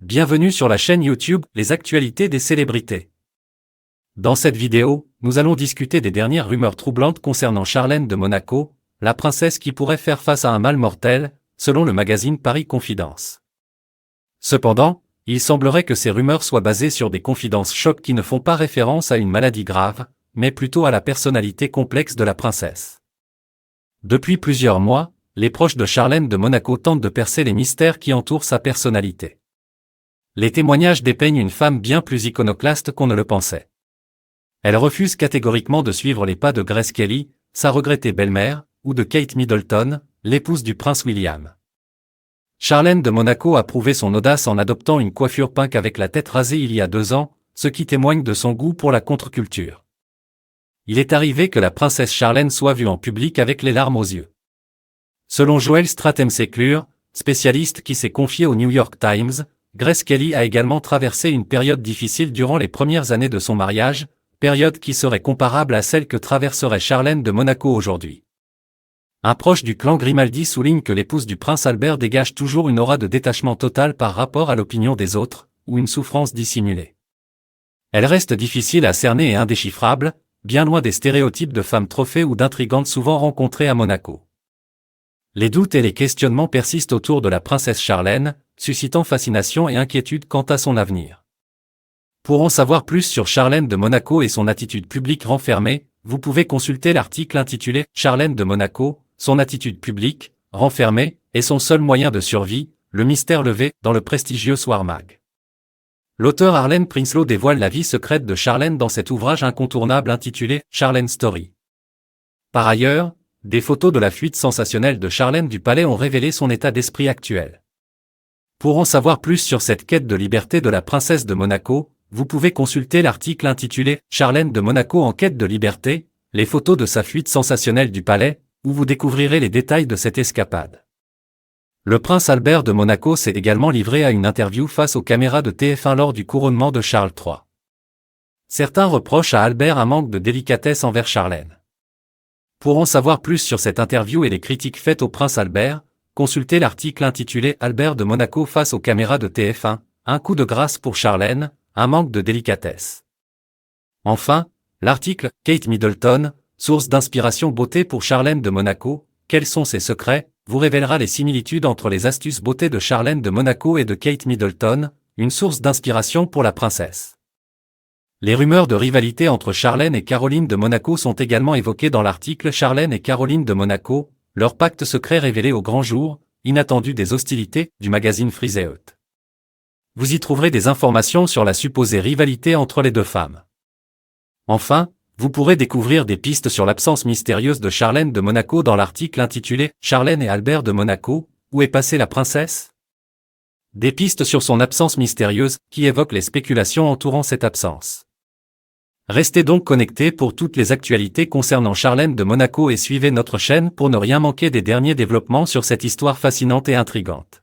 Bienvenue sur la chaîne YouTube Les actualités des célébrités. Dans cette vidéo, nous allons discuter des dernières rumeurs troublantes concernant Charlène de Monaco, la princesse qui pourrait faire face à un mal mortel, selon le magazine Paris Confidence. Cependant, il semblerait que ces rumeurs soient basées sur des confidences chocs qui ne font pas référence à une maladie grave, mais plutôt à la personnalité complexe de la princesse. Depuis plusieurs mois, les proches de Charlène de Monaco tentent de percer les mystères qui entourent sa personnalité. Les témoignages dépeignent une femme bien plus iconoclaste qu'on ne le pensait. Elle refuse catégoriquement de suivre les pas de Grace Kelly, sa regrettée belle-mère, ou de Kate Middleton, l'épouse du prince William. Charlène de Monaco a prouvé son audace en adoptant une coiffure punk avec la tête rasée il y a 2 ans, ce qui témoigne de son goût pour la contre-culture. Il est arrivé que la princesse Charlène soit vue en public avec les larmes aux yeux. Selon Joel Stratem-Seclure, spécialiste qui s'est confié au New York Times, Grace Kelly a également traversé une période difficile durant les premières années de son mariage, période qui serait comparable à celle que traverserait Charlène de Monaco aujourd'hui. Un proche du clan Grimaldi souligne que l'épouse du prince Albert dégage toujours une aura de détachement total par rapport à l'opinion des autres, ou une souffrance dissimulée. Elle reste difficile à cerner et indéchiffrable, bien loin des stéréotypes de femme trophée ou d'intrigantes souvent rencontrées à Monaco. Les doutes et les questionnements persistent autour de la princesse Charlène, suscitant fascination et inquiétude quant à son avenir. Pour en savoir plus sur Charlène de Monaco et son attitude publique renfermée, vous pouvez consulter l'article intitulé « Charlène de Monaco, son attitude publique, renfermée, et son seul moyen de survie, le mystère levé » dans le prestigieux Soir Mag. L'auteur Harlem Prinsloo dévoile la vie secrète de Charlène dans cet ouvrage incontournable intitulé « Charlène Story ». Par ailleurs, des photos de la fuite sensationnelle de Charlène du palais ont révélé son état d'esprit actuel. Pour en savoir plus sur cette quête de liberté de la princesse de Monaco, vous pouvez consulter l'article intitulé « Charlène de Monaco en quête de liberté, les photos de sa fuite sensationnelle du palais », où vous découvrirez les détails de cette escapade. Le prince Albert de Monaco s'est également livré à une interview face aux caméras de TF1 lors du couronnement de Charles III. Certains reprochent à Albert un manque de délicatesse envers Charlène. Pour en savoir plus sur cette interview et les critiques faites au prince Albert, consultez l'article intitulé « Albert de Monaco face aux caméras de TF1, un coup de grâce pour Charlène, un manque de délicatesse ». Enfin, l'article « Kate Middleton, source d'inspiration beauté pour Charlène de Monaco, quels sont ses secrets ?» vous révélera les similitudes entre les astuces beauté de Charlène de Monaco et de Kate Middleton, une source d'inspiration pour la princesse. Les rumeurs de rivalité entre Charlène et Caroline de Monaco sont également évoquées dans l'article « Charlène et Caroline de Monaco, leur pacte secret révélé au grand jour, inattendu des hostilités » du magazine Friseut. Vous y trouverez des informations sur la supposée rivalité entre les deux femmes. Enfin, vous pourrez découvrir des pistes sur l'absence mystérieuse de Charlène de Monaco dans l'article intitulé « Charlène et Albert de Monaco, où est passée la princesse ?» Des pistes sur son absence mystérieuse qui évoquent les spéculations entourant cette absence. Restez donc connectés pour toutes les actualités concernant Charlène de Monaco et suivez notre chaîne pour ne rien manquer des derniers développements sur cette histoire fascinante et intrigante.